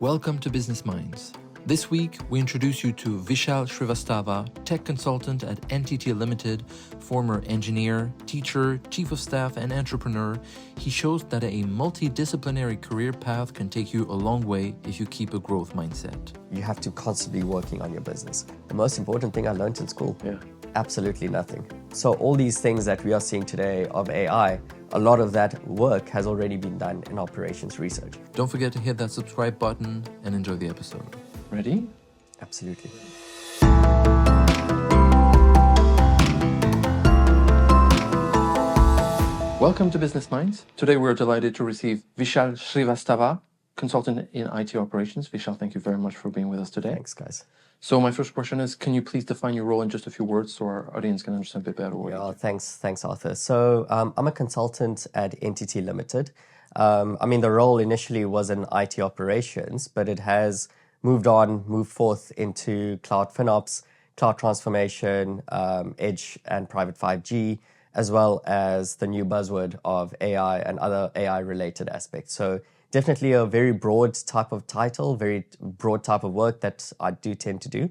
Welcome to Business Minds. This week, we introduce you to Vishal Shrivastava, tech consultant at NTT Ltd, former engineer, teacher, chief of staff, and entrepreneur. He shows that a multi-disciplinary career path can take you a long way if you keep a growth mindset. You have to constantly be working on your business. The most important thing I learned in school, absolutely nothing. So all these things that we are seeing today of AI, a lot of that work has already been done in operations research. Don't forget to hit that subscribe button and enjoy the episode. Ready? Absolutely. Welcome to Business Minds. Today we're delighted to receive Vishal Shrivastava, consultant in IT operations. Vishal, thank you very much for being with us today. Thanks, guys. So my first question is, can you please define your role in just a few words so our audience can understand a bit better what you do? Thanks, Arthur. So I'm a consultant at NTT Ltd. The role initially was in IT operations, but it has moved forth into cloud FinOps, cloud transformation, edge and private 5G, as well as the new buzzword of AI and other AI-related aspects. So definitely a very broad type of title, very broad type of work that I do tend to do.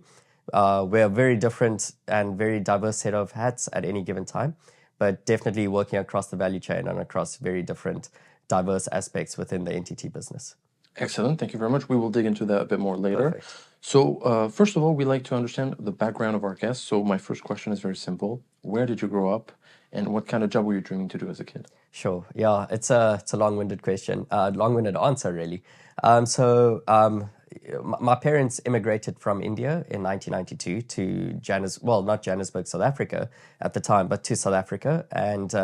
We're a very different and very diverse set of hats at any given time, but definitely working across the value chain and across very different, diverse aspects within the NTT business. Excellent. Thank you very much. We will dig into that a bit more later. Perfect. So first of all, we like to understand the background of our guests. So my first question is very simple. Where did you grow up and what kind of job were you dreaming to do as a kid? Sure. Yeah, it's a long-winded question, long-winded answer, really. My parents immigrated from India in 1992 to not Johannesburg, South Africa at the time, but to South Africa. And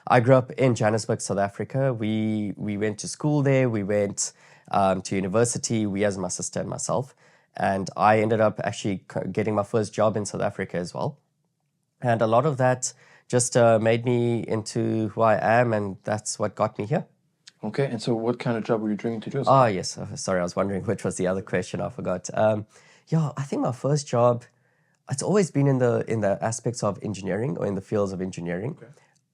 I grew up in Johannesburg, South Africa. We went to school there. We went to university, we as my sister and myself. And I ended up actually getting my first job in South Africa as well. And a lot of that just made me into who I am, and that's what got me here. Okay, and so what kind of job were you dreaming to do? Yes. Sorry, I was wondering which was the other question. I forgot. I think my first job, it's always been in the aspects of engineering or in the fields of engineering.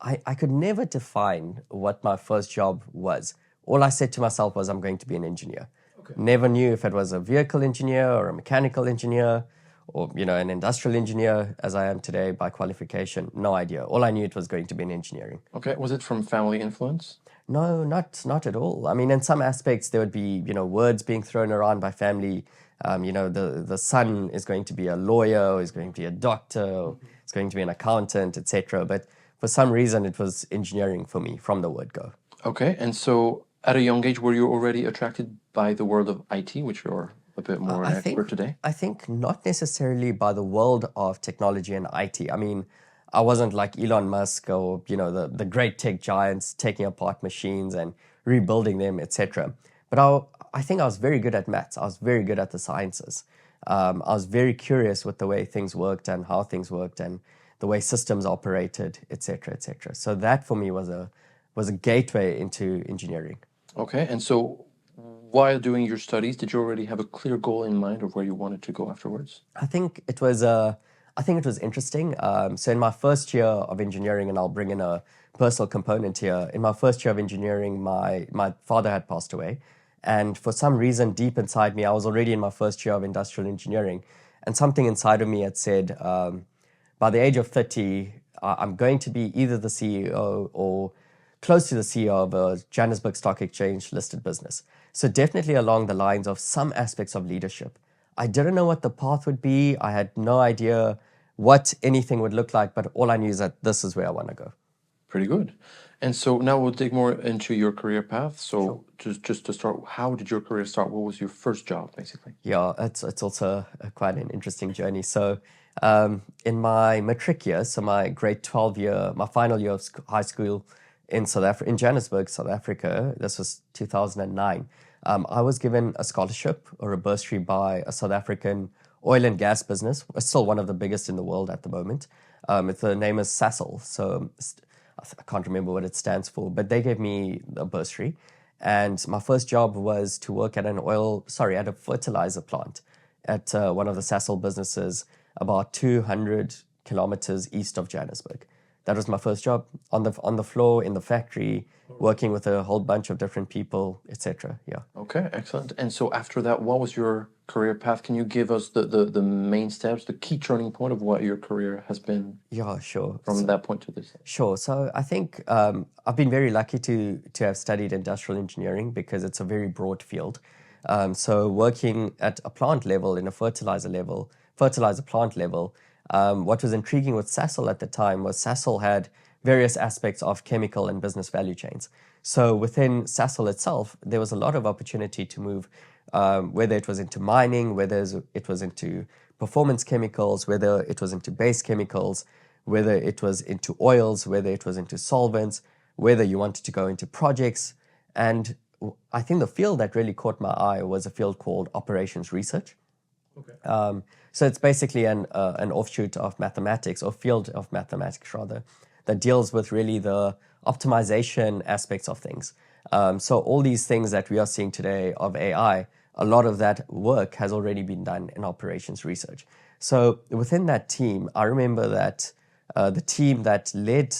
Okay. I could never define what my first job was. All I said to myself was I'm going to be an engineer. Okay. Never knew if it was a vehicle engineer or a mechanical engineer or, an industrial engineer as I am today by qualification. No idea. All I knew it was going to be in engineering. Okay. Was it from family influence? No, not at all. I mean, in some aspects, there would be, words being thrown around by family. The son is going to be a lawyer, or is going to be a doctor, or is going to be an accountant, etc. But for some reason, it was engineering for me from the word go. Okay. And so at a young age, were you already attracted by the world of IT, which you're a bit more an expert today? I think not necessarily by the world of technology and IT. I mean, I wasn't like Elon Musk or, the great tech giants taking apart machines and rebuilding them, etc. But I think I was very good at maths. I was very good at the sciences. I was very curious with the way things worked and how things worked and the way systems operated, etc., etc. So that for me was a gateway into engineering. Okay, and so while doing your studies, did you already have a clear goal in mind of where you wanted to go afterwards? I think it was interesting. So in my first year of engineering, and I'll bring in a personal component here. In my first year of engineering, my father had passed away. And for some reason, deep inside me, I was already in my first year of industrial engineering. And something inside of me had said, by the age of 30, I'm going to be either the CEO or close to the CEO of a Johannesburg Stock Exchange listed business. So definitely along the lines of some aspects of leadership. I didn't know what the path would be. I had no idea what anything would look like, but all I knew is that this is where I want to go. Pretty good. And so now we'll dig more into your career path. So just to start, how did your career start? What was your first job, basically? Yeah, it's also quite an interesting journey. So in my matric year, so my grade 12 year, my final year of high school in Johannesburg, South Africa, this was 2009, I was given a scholarship or a bursary by a South African oil and gas business. It's still one of the biggest in the world at the moment. The name is Sasol. So I can't remember what it stands for, but they gave me a bursary. And my first job was to work at at a fertilizer plant at one of the Sasol businesses about 200 kilometers east of Johannesburg. that was my first job on the floor in the factory, working with a whole bunch of different people, etc. Yeah. Okay, excellent. And so after that, what was your career path? Can you give us the main steps, the key turning point of what your career has been? Yeah, sure. From that point to this. Sure. So I think I've been very lucky to have studied industrial engineering because it's a very broad field. So working at a plant level, in a fertilizer plant level, what was intriguing with Sasol at the time was Sasol had various aspects of chemical and business value chains. So within Sasol itself, there was a lot of opportunity to move, whether it was into mining, whether it was into performance chemicals, whether it was into base chemicals, whether it was into oils, whether it was into solvents, whether you wanted to go into projects. And I think the field that really caught my eye was a field called operations research. Okay. So it's basically an offshoot of mathematics, or field of mathematics rather, that deals with really the optimization aspects of things. So all these things that we are seeing today of AI, a lot of that work has already been done in operations research. So within that team, I remember that the team that led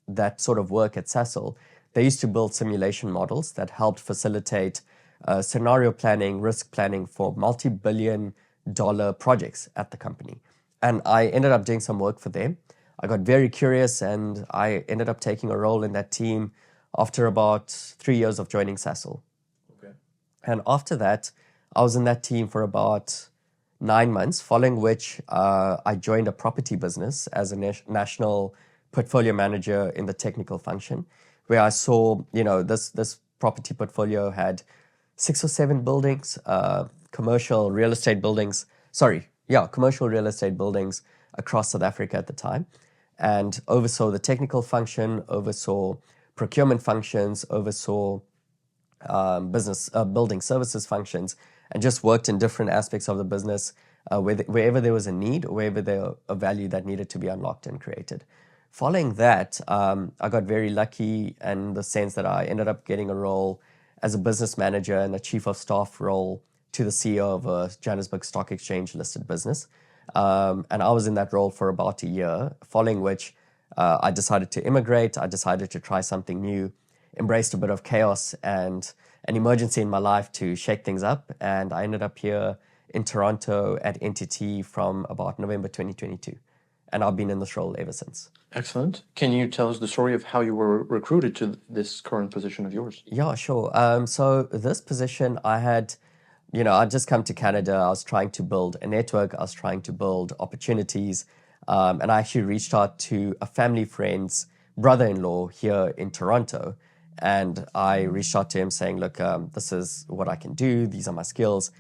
that sort of work at Sasol, they used to build simulation models that helped facilitate scenario planning, risk planning for multi-billion-dollar projects at the company. And I ended up doing some work for them. I got very curious and I ended up taking a role in that team after about 3 years of joining Sasol. Okay. And after that, I was in that team for about 9 months, following which I joined a property business as a national portfolio manager in the technical function, where I saw, this property portfolio had 6 or 7 buildings, commercial real estate buildings across South Africa at the time, and oversaw the technical function, oversaw procurement functions, oversaw building services functions, and just worked in different aspects of the business wherever there was a need, or wherever there was a value that needed to be unlocked and created. Following that, I got very lucky in the sense that I ended up getting a role as a business manager and a chief of staff role to the CEO of a Johannesburg Stock Exchange listed business. And I was in that role for about a year, following which I decided to immigrate. I decided to try something new, embraced a bit of chaos and an emergency in my life to shake things up. And I ended up here in Toronto at NTT from about November 2022. And I've been in this role ever since. Excellent. Can you tell us the story of how you were recruited to this current position of yours? Yeah, sure. So this position I'd just come to Canada. I was trying to build a network. I was trying to build opportunities. And I actually reached out to a family friend's brother-in-law here in Toronto. And I reached out to him saying, look, this is what I can do. These are my skills.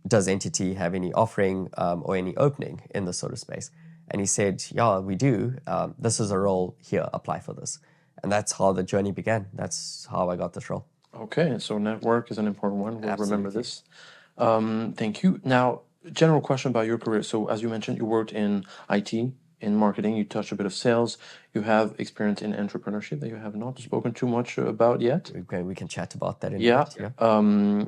Does NTT have any offering or any opening in this sort of space? And he said, yeah, we do. This is a role here. Apply for this. And that's how the journey began. That's how I got this role. Okay, so network is an important one. We'll Absolutely. remember this. Thank you. Now, general question about your career. So as you mentioned, you worked in IT, in marketing, you touched a bit of sales, you have experience in entrepreneurship that you have not spoken too much about yet. Okay, we can chat about that in a bit. Yeah.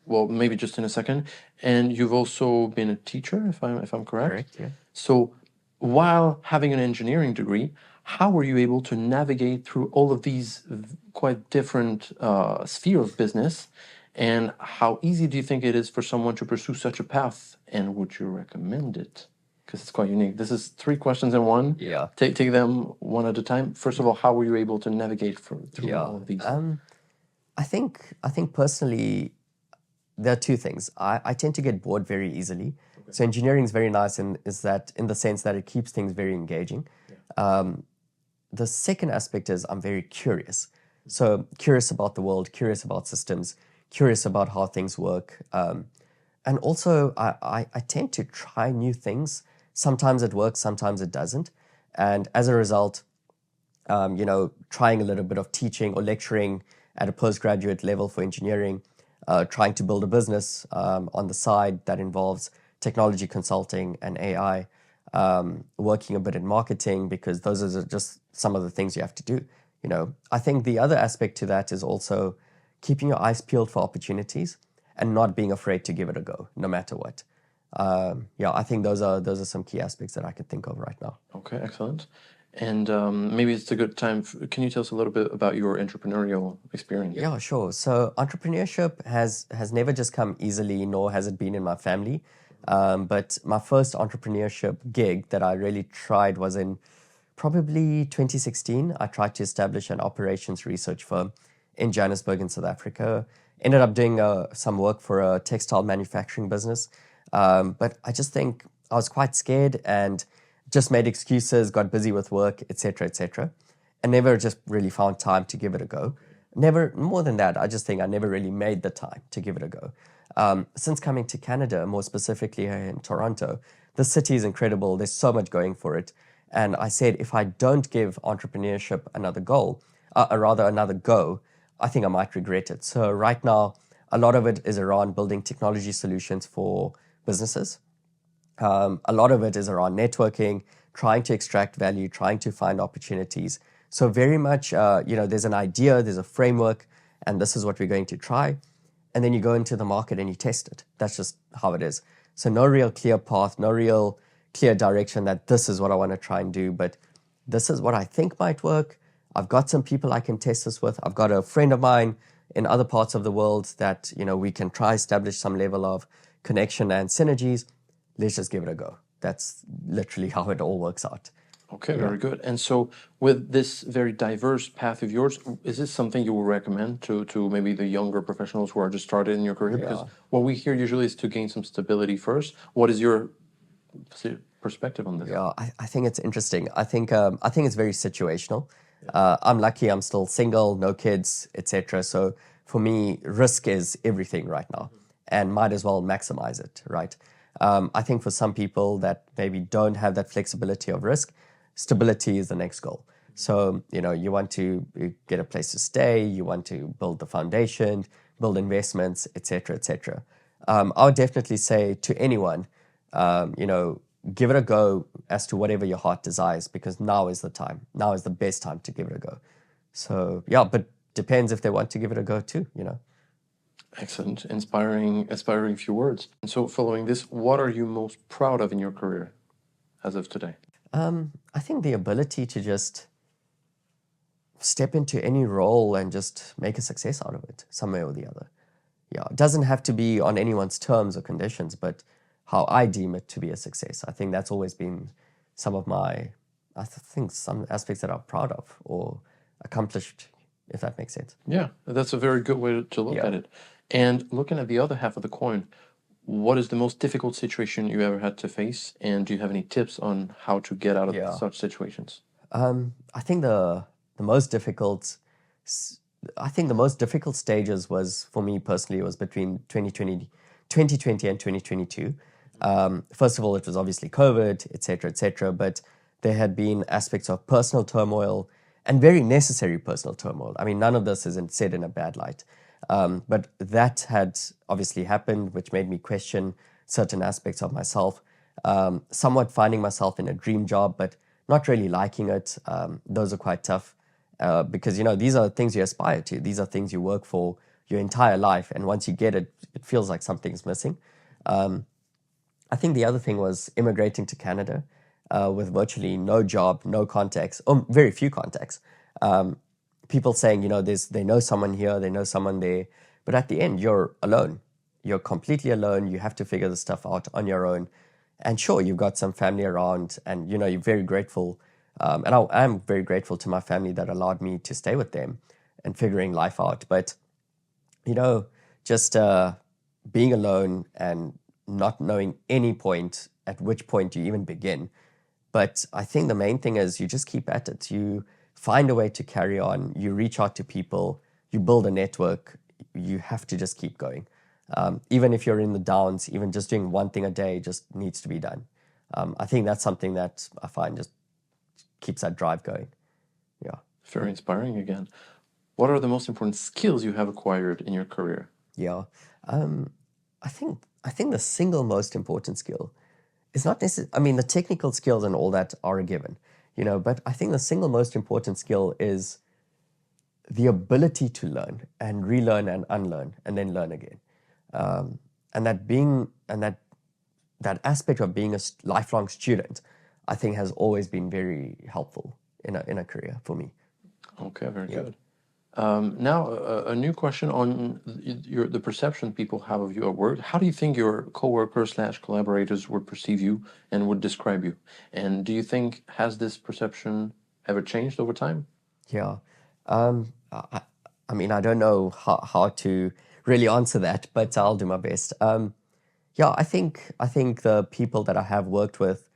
Well, maybe just in a second. And you've also been a teacher, if I'm correct. Correct, yeah. So while having an engineering degree, how were you able to navigate through all of these quite different sphere of business? And how easy do you think it is for someone to pursue such a path? And would you recommend it? Because it's quite unique. This is 3 questions in one. Yeah. Take them one at a time. First of all, how were you able to navigate through all of these? I think personally, there are 2 things. I tend to get bored very easily. Okay. So engineering is very nice in the sense that it keeps things very engaging. Yeah. The second aspect is I'm very curious. So curious about the world, curious about systems, curious about how things work. And also I tend to try new things. Sometimes it works, sometimes it doesn't. And as a result, trying a little bit of teaching or lecturing at a postgraduate level for engineering, trying to build a business on the side that involves technology consulting and AI, working a bit in marketing, because those are just some of the things you have to do. I think the other aspect to that is also keeping your eyes peeled for opportunities and not being afraid to give it a go, no matter what. I think those are some key aspects that I could think of right now. Okay, excellent. And maybe it's a good time. Can you tell us a little bit about your entrepreneurial experience? Yeah, sure. So entrepreneurship has never just come easily, nor has it been in my family. But my first entrepreneurship gig that I really tried was in probably 2016. I tried to establish an operations research firm in Johannesburg in South Africa. Ended up doing some work for a textile manufacturing business. But I just think I was quite scared and just made excuses, got busy with work, etc., etc., and never just really found time to give it a go. Never, more than that, I just think I never really made the time to give it a go. Since coming to Canada, more specifically here in Toronto, the city is incredible. There's so much going for it. And I said, if I don't give entrepreneurship another goal, or rather another go, I think I might regret it. So right now, a lot of it is around building technology solutions for businesses. A lot of it is around networking, trying to extract value, trying to find opportunities. So very much, there's an idea, there's a framework, and this is what we're going to try. And then you go into the market and you test it. That's just how it is. So no real clear path, no real clear direction that this is what I want to try and do, but this is what I think might work. I've got some people I can test this with. I've got a friend of mine in other parts of the world that, we can try establish some level of connection and synergies. Let's just give it a go. That's literally how it all works out. Okay, very good. And so with this very diverse path of yours, is this something you will recommend to maybe the younger professionals who are just started in your career? Because what we hear usually is to gain some stability first. What is your perspective on this? Yeah, I think it's interesting. I think it's very situational. I'm lucky I'm still single, no kids, etc. So for me, risk is everything right now and might as well maximize it, right? I think for some people that maybe don't have that flexibility of risk, stability is the next goal. So, you want to get a place to stay, you want to build the foundation, build investments, etc., etc. I would definitely say to anyone, give it a go as to whatever your heart desires, because now is the time. Now is the best time to give it a go. So, yeah, but depends if they want to give it a go too, Excellent. Inspiring few words. And so following this, what are you most proud of in your career as of today? I think the ability to just step into any role and just make a success out of it, some way or the other. Yeah, it doesn't have to be on anyone's terms or conditions, but how I deem it to be a success. I think that's always been some aspects that I'm proud of or accomplished, if that makes sense. Yeah, that's a very good way to look at it. And looking at the other half of the coin, what is the most difficult situation you ever had to face? And do you have any tips on how to get out of such situations? I think the most difficult stages was, for me personally, was between 2020 and 2022. First of all, it was obviously COVID, etc., but there had been aspects of personal turmoil and very necessary personal turmoil. I mean, none of this isn't said in a bad light. But that had obviously happened, which made me question certain aspects of myself, somewhat finding myself in a dream job, but not really liking it. Those are quite tough because, these are things you aspire to. These are things you work for your entire life. And once you get it, it feels like something's missing. I think the other thing was immigrating to Canada with virtually no job, no contacts, or very few contacts. People saying, they know someone here, they know someone there. But at the end, you're alone. You're completely alone. You have to figure this stuff out on your own. And sure, you've got some family around and, you're very grateful. And I'm very grateful to my family that allowed me to stay with them and figuring life out. But, just being alone and not knowing at which point you even begin. But I think the main thing is you just keep at it. You find a way to carry on. You reach out to people. You build a network. You have to just keep going. Even if you're in the downs, even just doing one thing a day just needs to be done. I think that's something that I find just keeps that drive going. Yeah. Very inspiring again. What are the most important skills you have acquired in your career? Yeah. I think the single most important skill is not necessarily, the technical skills and all that are a given, but I think the single most important skill is the ability to learn and relearn and unlearn and then learn again. And that aspect of being a lifelong student, I think has always been very helpful in a career for me. Okay, very good. Now, a new question on the perception people have of you at work. How do you think your coworkers/collaborators would perceive you and would describe you? And do you think has this perception ever changed over time? Yeah. I mean, I don't know how to really answer that, but I'll do my best. Yeah, I think the people that I have worked with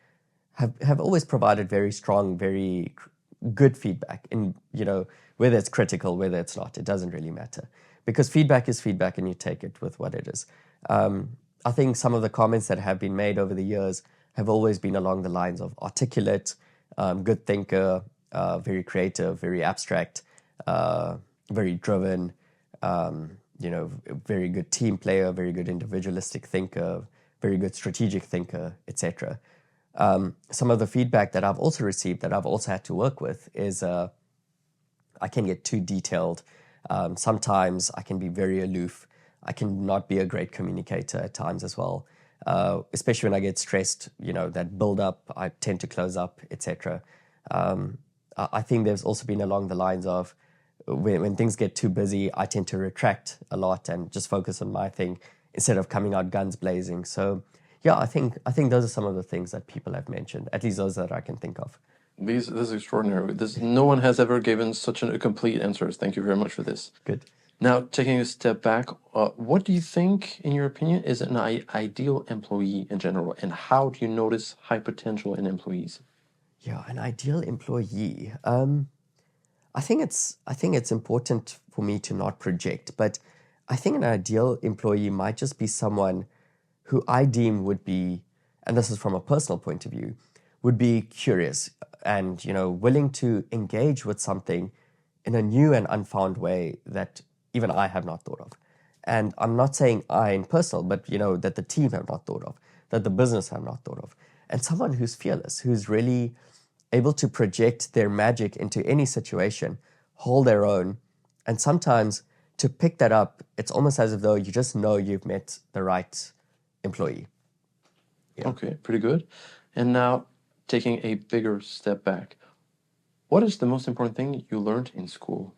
have always provided very strong, very good feedback. In whether it's critical, whether it's not, it doesn't really matter because feedback is feedback, and you take it with what it is. I think some of the comments that have been made over the years have always been along the lines of articulate, good thinker, very creative, very abstract, very driven, very good team player, very good individualistic thinker, very good strategic thinker, etc. Some of the feedback that I've also received that I've also had to work with is I can get too detailed. Sometimes I can be very aloof. I can not be a great communicator at times as well. Especially when I get stressed, that build up, I tend to close up, etc. I think there's also been along the lines of when things get too busy, I tend to retract a lot and just focus on my thing instead of coming out guns blazing. So yeah, I think those are some of the things that people have mentioned, at least those that I can think of. This is extraordinary. No one has ever given such a complete answers. Thank you very much for this. Good. Now, taking a step back, what do you think, in your opinion, is an ideal employee in general, and how do you notice high potential in employees? Yeah, an ideal employee. I think it's important for me to not project, but I think an ideal employee might just be someone who I deem would be, and this is from a personal point of view, would be curious and willing to engage with something in a new and unfound way that even I have not thought of. And I'm not saying I in personal, but that the team have not thought of, that the business have not thought of. And someone who's fearless, who's really able to project their magic into any situation, hold their own, and sometimes to pick that up, it's almost as if though you just know you've met the right employee. Yeah. Okay, pretty good. And now, taking a bigger step back, what is the most important thing you learned in school?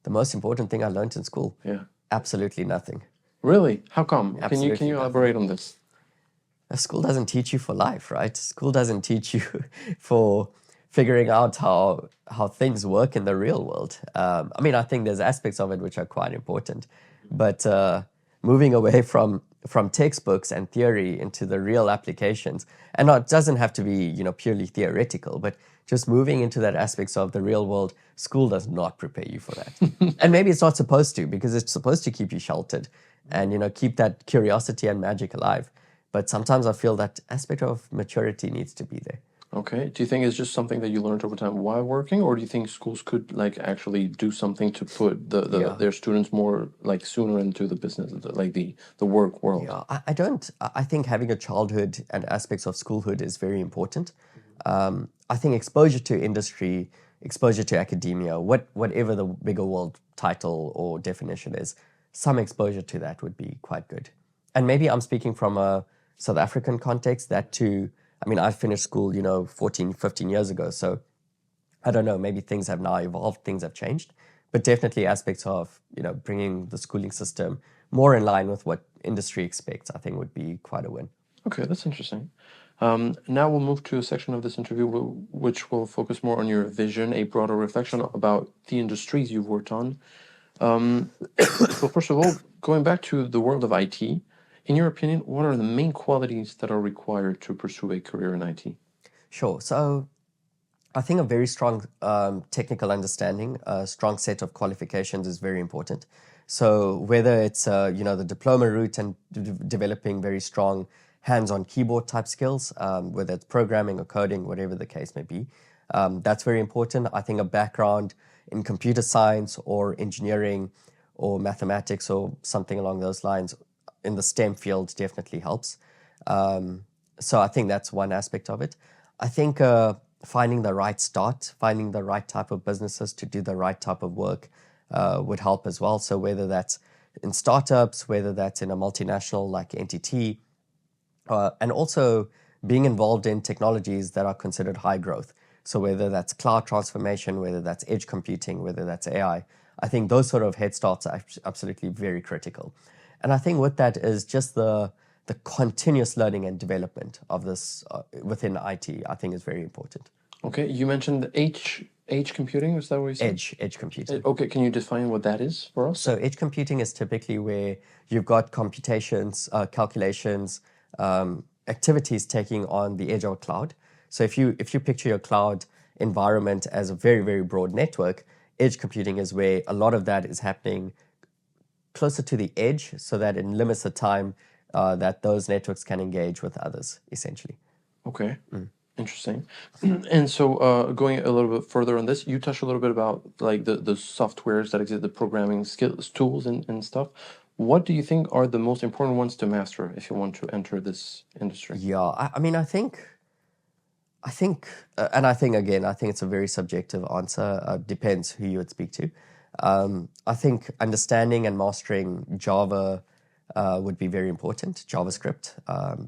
The most important thing I learned in school? Yeah. Absolutely nothing. Really? How come? Absolutely Can you elaborate on this? School doesn't teach you for life, right? School doesn't teach you for figuring out how things work in the real world. I mean, I think there's aspects of it which are quite important, but moving away from textbooks and theory into the real applications, and it doesn't have to be purely theoretical, but just moving into that aspects of the real world, school does not prepare you for that. And maybe it's not supposed to, because it's supposed to keep you sheltered and keep that curiosity and magic alive. But sometimes I feel that aspect of maturity needs to be there. Okay. Do you think it's just something that you learned over time while working, or do you think schools could actually do something to put their students more sooner into the business, the work world? Yeah, I don't. I think having a childhood and aspects of schoolhood is very important. I think exposure to industry, exposure to academia, whatever the bigger world title or definition is, some exposure to that would be quite good. And maybe I'm speaking from a South African context, that too. I mean, I finished school, 14, 15 years ago. So I don't know, maybe things have now evolved, things have changed. But definitely aspects of, bringing the schooling system more in line with what industry expects, I think would be quite a win. Okay, that's interesting. Now we'll move to a section of this interview which will focus more on your vision, a broader reflection about the industries you've worked on. So first of all, going back to the world of IT, in your opinion, what are the main qualities that are required to pursue a career in IT? Sure. So I think a very strong technical understanding, a strong set of qualifications is very important. So whether it's, the diploma route and developing very strong hands-on keyboard type skills, whether it's programming or coding, whatever the case may be, that's very important. I think a background in computer science or engineering or mathematics or something along those lines in the STEM field definitely helps. So I think that's one aspect of it. I think finding the right start, finding the right type of businesses to do the right type of work would help as well. So whether that's in startups, whether that's in a multinational like NTT, and also being involved in technologies that are considered high growth. So whether that's cloud transformation, whether that's edge computing, whether that's AI, I think those sort of head starts are absolutely very critical. And I think with that is just the continuous learning and development of this within IT, I think is very important. Okay, you mentioned edge computing, is that what you said? Edge computing. Okay, can you define what that is for us? So edge computing is typically where you've got computations, calculations, activities taking on the edge of a cloud. So if you picture your cloud environment as a very, very broad network, edge computing is where a lot of that is happening closer to the edge so that it limits the time that those networks can engage with others, essentially. Okay, interesting. And so going a little bit further on this, you touched a little bit about like the softwares that exist, the programming skills, tools and stuff. What do you think are the most important ones to master if you want to enter this industry? Yeah, I mean, I think, and I think again, I think it's a very subjective answer. Depends who you would speak to. I think understanding and mastering Java would be very important. JavaScript,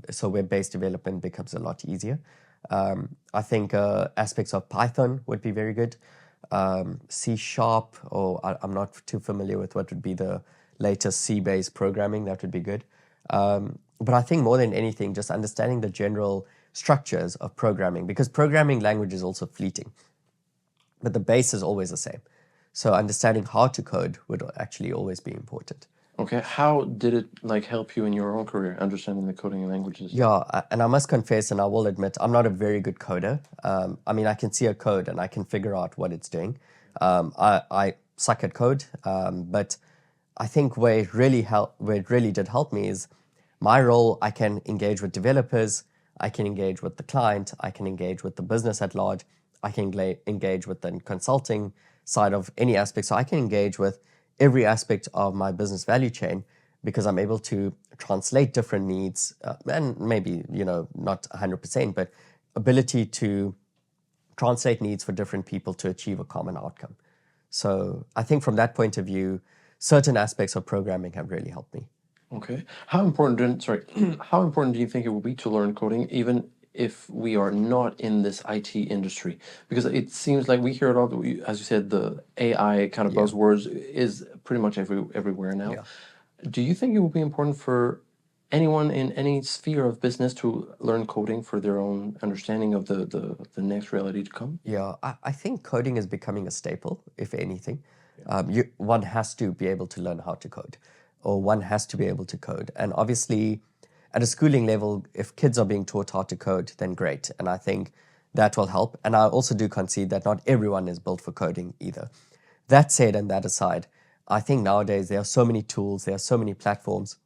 so web-based development becomes a lot easier. I think aspects of Python would be very good. C#, or I'm not too familiar with what would be the latest C-based programming. That would be good. But I think more than anything, just understanding the general structures of programming, because programming language is also fleeting, but the base is always the same. So understanding how to code would actually always be important. Okay, how did it like help you in your own career, understanding the coding languages? Yeah, and I must confess, and I will admit, I'm not a very good coder. I mean, I can see a code and I can figure out what it's doing. I suck at code, but I think where it really did help me is my role. I can engage with developers, I can engage with the client, I can engage with the business at large, I can engage with the consulting side of any aspect. So I can engage with every aspect of my business value chain because I'm able to translate different needs and maybe, not 100%, but ability to translate needs for different people to achieve a common outcome. So I think from that point of view, certain aspects of programming have really helped me. Okay. How important do you think it will be to learn coding, even if we are not in this IT industry? Because it seems like we hear a lot, as you said, the AI kind of buzzwords is pretty much everywhere now. Yeah. Do you think it will be important for anyone in any sphere of business to learn coding for their own understanding of the next reality to come? Yeah, I think coding is becoming a staple, if anything. One has to be able to learn how to code, or one has to be able to code. And obviously, at a schooling level, if kids are being taught how to code, then great. And I think that will help. And I also do concede that not everyone is built for coding either. That said, and that aside, I think nowadays there are so many tools, there are so many platforms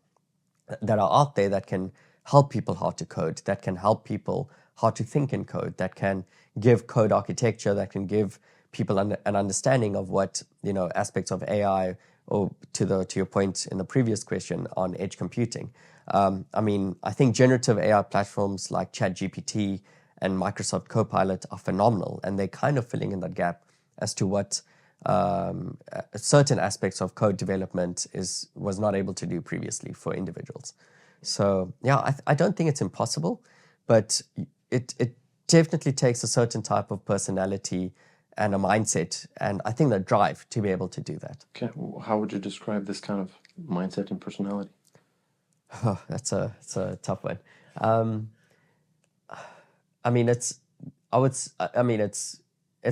that are out there that can help people how to code, that can help people how to think in code, that can give code architecture, that can give people an understanding of what, aspects of AI, or to your point in the previous question on edge computing. I think generative AI platforms like ChatGPT and Microsoft Copilot are phenomenal, and they're kind of filling in that gap as to what certain aspects of code development was not able to do previously for individuals. So yeah, I don't think it's impossible, but it definitely takes a certain type of personality and a mindset, and I think the drive to be able to do that. Okay, how would you describe this kind of mindset and personality? Oh, it's a tough one. It's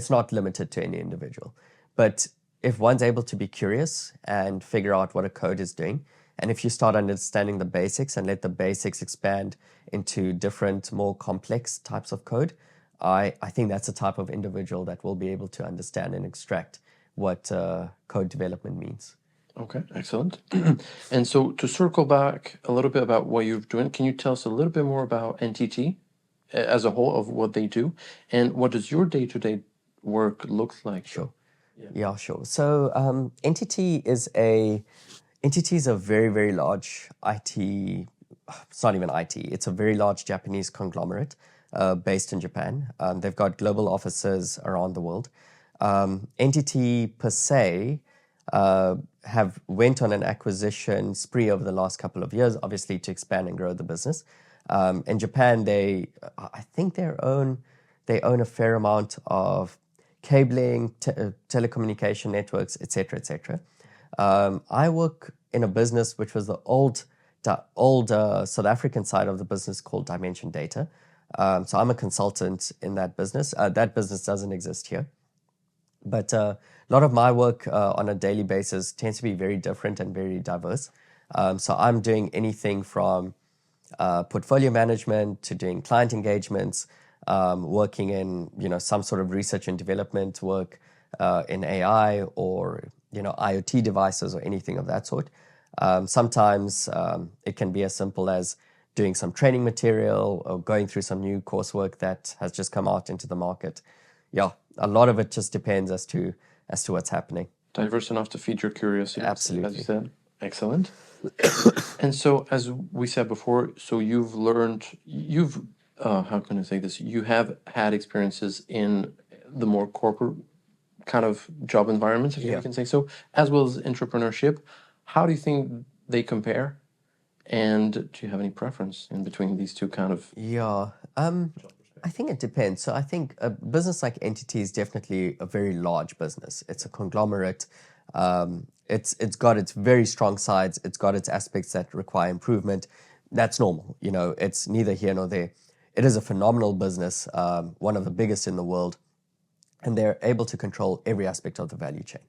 not limited to any individual, but if one's able to be curious and figure out what a code is doing, and if you start understanding the basics and let the basics expand into different, more complex types of code, I think that's a type of individual that will be able to understand and extract what code development means. Okay, excellent. And so to circle back a little bit about what you're doing, can you tell us a little bit more about NTT as a whole, of what they do, and what does your day-to-day work look like? Sure. Yeah, sure. So NTT is a very, very large IT. It's not even IT. It's a very large Japanese conglomerate based in Japan. They've got global offices around the world. NTT per se have went on an acquisition spree over the last couple of years, obviously to expand and grow the business. In Japan, I think they own They own a fair amount of cabling, telecommunication networks, etc., etc. I work in a business which was the old South African side of the business called Dimension Data. So I'm a consultant in that business. That business doesn't exist here. But a lot of my work on a daily basis tends to be very different and very diverse. So I'm doing anything from portfolio management to doing client engagements, working in some sort of research and development work in AI or IoT devices or anything of that sort. Sometimes it can be as simple as doing some training material or going through some new coursework that has just come out into the market. Yeah, a lot of it just depends as to what's happening. Diverse enough to feed your curiosity. Absolutely. As you said. Excellent. And so, as we said before, so you've how can I say this? You have had experiences in the more corporate kind of job environments, if you can say so, as well as entrepreneurship. How do you think they compare? And do you have any preference in between these two kind of? Yeah, I think it depends. So I think a business like NTT is definitely a very large business. It's a conglomerate. It's got its very strong sides. It's got its aspects that require improvement. That's normal. It's neither here nor there. It is a phenomenal business, one of the biggest in the world, and they're able to control every aspect of the value chain.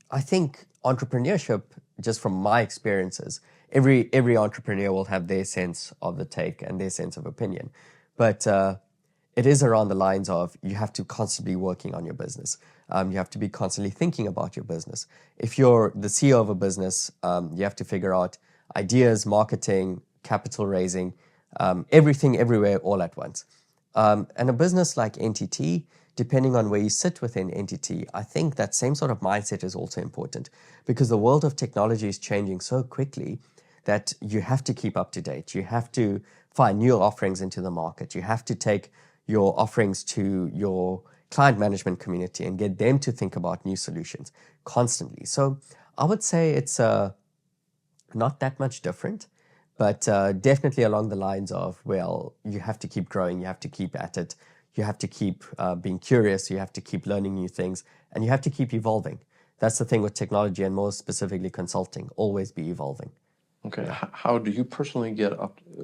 I think entrepreneurship, just from my experiences, every entrepreneur will have their sense of the take and their sense of opinion. But it is around the lines of you have to constantly working on your business. You have to be constantly thinking about your business. If you're the CEO of a business, you have to figure out ideas, marketing, capital raising, everything, everywhere, all at once. And a business like NTT, depending on where you sit within NTT, I think that same sort of mindset is also important because the world of technology is changing so quickly that you have to keep up to date. You have to find new offerings into the market. You have to take your offerings to your client management community and get them to think about new solutions constantly. So I would say it's not that much different, but definitely along the lines of, well, you have to keep growing, you have to keep at it, you have to keep being curious, you have to keep learning new things, and you have to keep evolving. That's the thing with technology and more specifically consulting, always be evolving. Okay. How do you personally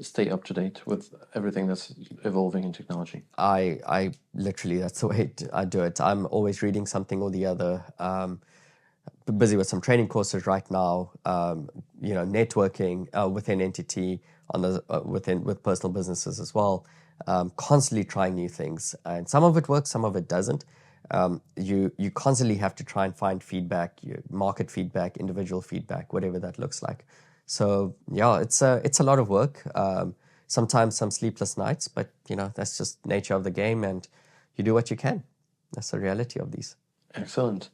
stay up to date with everything that's evolving in technology? I literally, that's the way I do it. I'm always reading something or the other. Busy with some training courses right now. Networking within NTT with personal businesses as well. Constantly trying new things, and some of it works, some of it doesn't. You constantly have to try and find feedback, market feedback, individual feedback, whatever that looks like. So yeah, it's a lot of work. Sometimes some sleepless nights, but that's just nature of the game, and you do what you can. That's the reality of these. Excellent.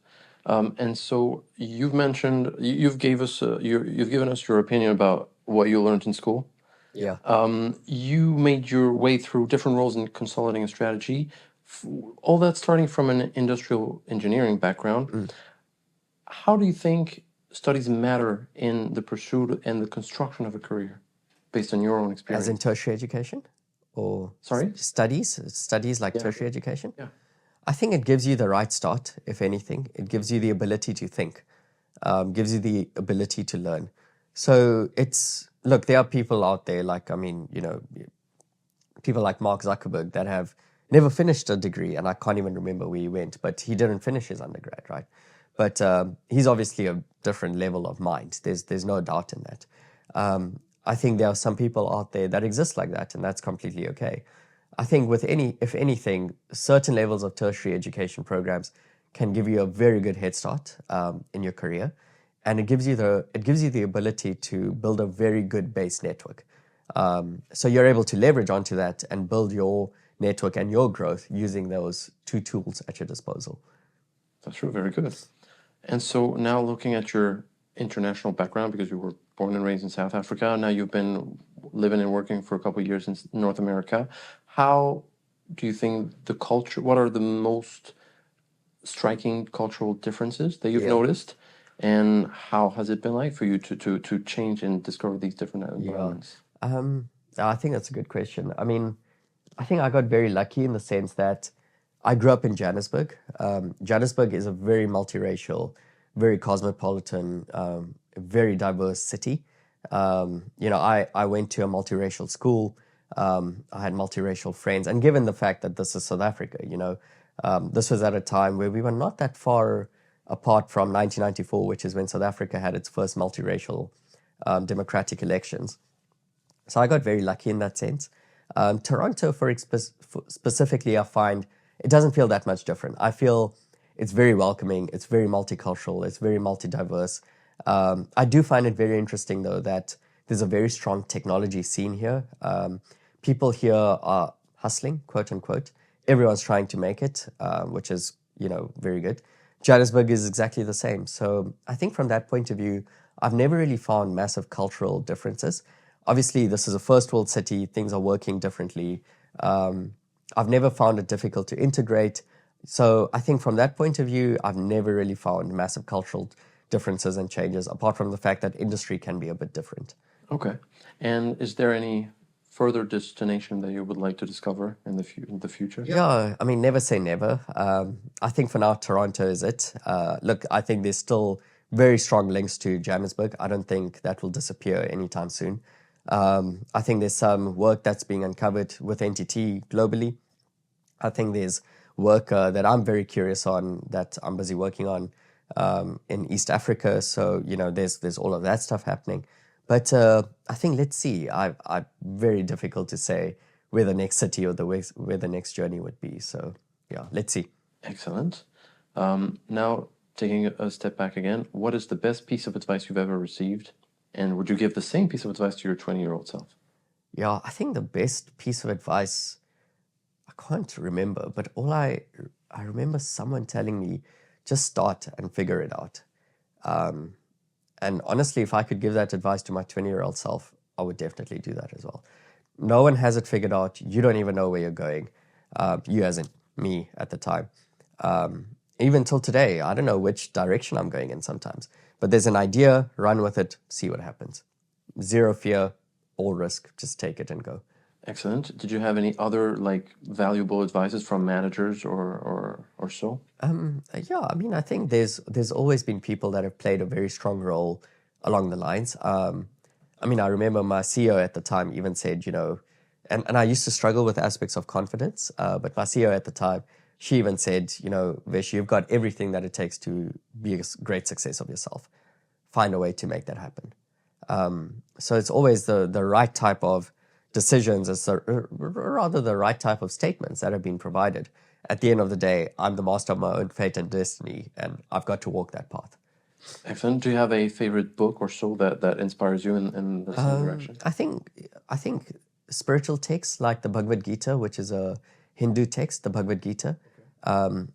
And so you've mentioned you've given us your opinion about what you learned in school. Yeah. You made your way through different roles in consulting and strategy. All that starting from an industrial engineering background. How do you think studies matter in the pursuit and the construction of a career, based on your own experience? As in tertiary education, or sorry, studies like tertiary education. Yeah. I think it gives you the right start, if anything. It gives you the ability to think, gives you the ability to learn. So look, there are people out there people like Mark Zuckerberg that have never finished a degree, and I can't even remember where he went, but he didn't finish his undergrad, right? But he's obviously a different level of mind. There's no doubt in that. I think there are some people out there that exist like that, and that's completely okay. I think if anything, certain levels of tertiary education programs can give you a very good head start in your career, and it gives you the ability to build a very good base network. So you're able to leverage onto that and build your network and your growth using those two tools at your disposal. That's true. Very good. And so now looking at your international background, because you were born and raised in South Africa, now you've been living and working for a couple of years in North America. How do you think the culture, what are the most striking cultural differences that you've noticed? And how has it been like for you to change and discover these different environments? I think that's a good question. I mean, I think I got very lucky in the sense that I grew up in Johannesburg. Johannesburg is a very multiracial, very cosmopolitan, very diverse city. I went to a multiracial school. I had multiracial friends. And given the fact that this is South Africa, this was at a time where we were not that far apart from 1994, which is when South Africa had its first multiracial democratic elections. So I got very lucky in that sense. Toronto, specifically, I find it doesn't feel that much different. I feel it's very welcoming. It's very multicultural. It's very multi-diverse. I do find it very interesting, though, that there's a very strong technology scene here. People here are hustling, quote unquote. Everyone's trying to make it, which is, very good. Johannesburg is exactly the same. So I think from that point of view, I've never really found massive cultural differences. Obviously, this is a first world city. Things are working differently. I've never found it difficult to integrate. So I think from that point of view, I've never really found massive cultural differences and changes, apart from the fact that industry can be a bit different. Okay. And is there any further destination that you would like to discover in the future? Yeah, I mean, never say never. I think for now, Toronto is it. Look, I think there's still very strong links to Johannesburg. I don't think that will disappear anytime soon. I think there's some work that's being uncovered with NTT globally. I think there's work that I'm very curious on, that I'm busy working on in East Africa. So, there's all of that stuff happening. But I think, let's see. I'm very difficult to say where the next city or where the next journey would be. So, yeah, let's see. Excellent. Now, taking a step back again, what is the best piece of advice you've ever received? And would you give the same piece of advice to your 20-year-old self? Yeah, I think the best piece of advice, I can't remember, but I remember someone telling me, just start and figure it out. And honestly, if I could give that advice to my 20-year-old self, I would definitely do that as well. No one has it figured out. You don't even know where you're going. You as in me at the time. Even till today, I don't know which direction I'm going in sometimes. But there's an idea, run with it, see what happens. Zero fear, all risk, just take it and go. Excellent. Did you have any other valuable advices from managers or so? Yeah, I mean, I think there's always been people that have played a very strong role along the lines. I mean, I remember my CEO at the time even said, and I used to struggle with aspects of confidence, but my CEO at the time, she even said, Vish, you've got everything that it takes to be a great success of yourself. Find a way to make that happen. So it's always the right type of decisions, rather the right type of statements that have been provided. At the end of the day, I'm the master of my own fate and destiny, and I've got to walk that path. Excellent. Do you have a favorite book or so that inspires you in the same direction? I think spiritual texts like the Bhagavad Gita, which is a Hindu text, the Bhagavad Gita.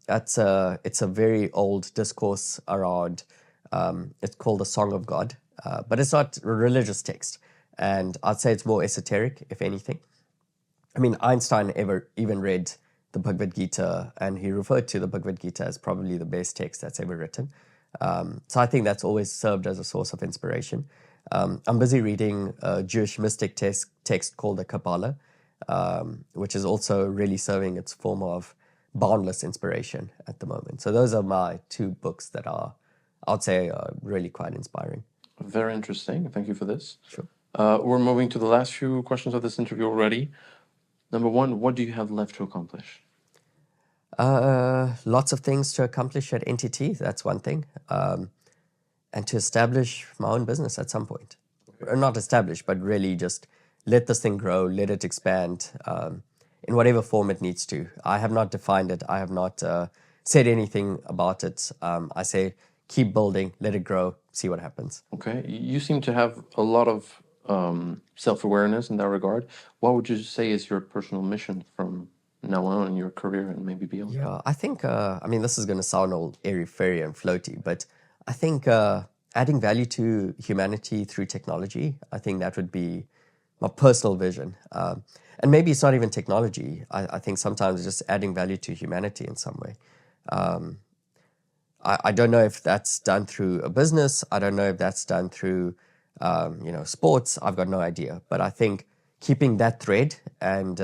It's a very old discourse around. It's called the Song of God, but it's not a religious text, and I'd say it's more esoteric, if anything. I mean, Einstein even read the Bhagavad Gita, and he referred to the Bhagavad Gita as probably the best text that's ever written. So I think that's always served as a source of inspiration. I'm busy reading a Jewish mystic text called the Kabbalah, which is also really serving its form of boundless inspiration at the moment. So those are my two books that I'd say are really quite inspiring. Very interesting. Thank you for this. Sure. We're moving to the last few questions of this interview already. Number one, what do you have left to accomplish? Lots of things to accomplish at NTT. That's one thing. And to establish my own business at some point. Or not establish, but really just let this thing grow, let it expand in whatever form it needs to. I have not defined it. I have not said anything about it. I say keep building, let it grow, see what happens. Okay. You seem to have a lot of self-awareness in that regard. What would you say is your personal mission from now on in your career and maybe beyond? Yeah, I think, I mean, this is going to sound all airy-fairy and floaty, but I think adding value to humanity through technology, I think that would be my personal vision. And maybe it's not even technology. I think sometimes it's just adding value to humanity in some way. I don't know if that's done through a business. I don't know if that's done through, sports. I've got no idea. But I think keeping that thread and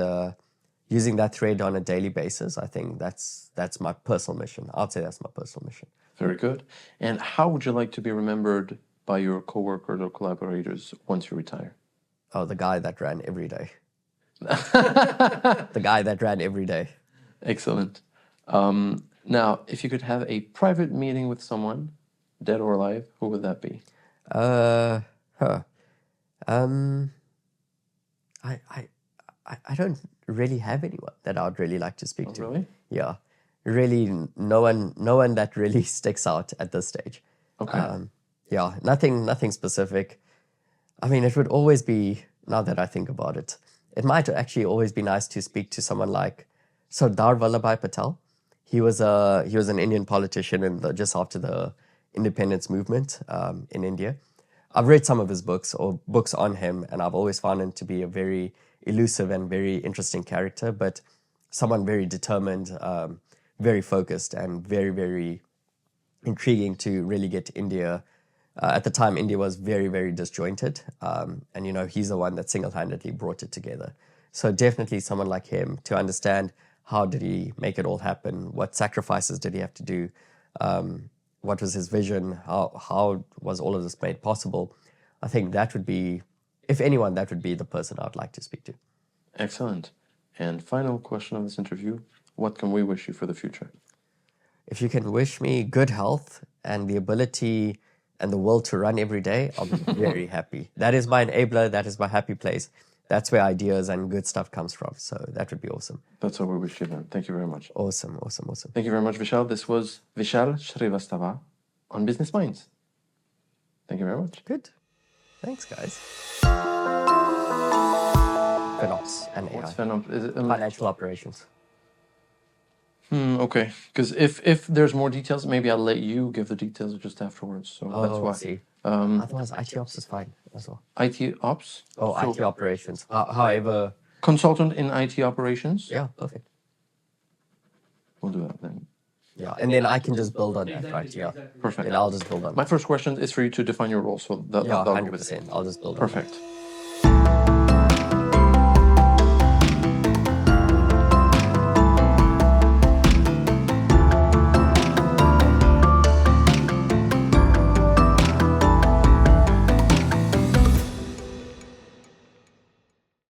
using that thread on a daily basis, I think that's my personal mission. I'd say that's my personal mission. Very good. And how would you like to be remembered by your coworkers or collaborators once you retire? Oh, the guy that ran every day. The guy that ran every day. Excellent. Now, if you could have a private meeting with someone, dead or alive, who would that be? I don't really have anyone that I'd really like to speak to. Really? Yeah, really, no one that really sticks out at this stage. Okay. Yeah, nothing specific. I mean, it would always be, now that I think about it, it might actually always be nice to speak to someone like Sardar Vallabhbhai Patel. He was an Indian politician just after the independence movement in India. I've read some of his books or books on him, and I've always found him to be a very elusive and very interesting character, but someone very determined, very focused, and very, very intriguing to really get India. At the time, India was very, very disjointed, and he's the one that single-handedly brought it together. So definitely someone like him to understand how did he make it all happen, what sacrifices did he have to do, what was his vision, how was all of this made possible. I think that would be, if anyone, that would be the person I'd like to speak to. Excellent. And final question of this interview, what can we wish you for the future? If you can wish me good health and the ability and the will to run every day, I'll be very happy. That is my enabler. That is my happy place. That's where ideas and good stuff comes from. So that would be awesome. That's what we wish you then. Thank you very much. Awesome. Thank you very much, Vishal. This was Vishal Shrivastava on Business Minds. Thank you very much. Good. Thanks, guys. FinOps and AI. What's FinOps? Is it Financial operations. Okay. Because if there's more details, maybe I'll let you give the details just afterwards. So that's why. See. Otherwise, IT ops is fine as well. IT ops? IT operations. However... Consultant in IT operations? Yeah, perfect. We'll do that then. Yeah, and then I can just build on that, right? Yeah. Perfect. Then I'll just build on My that. first question is for you to define your role. So Yeah, 100%. I'll just build on that. Perfect.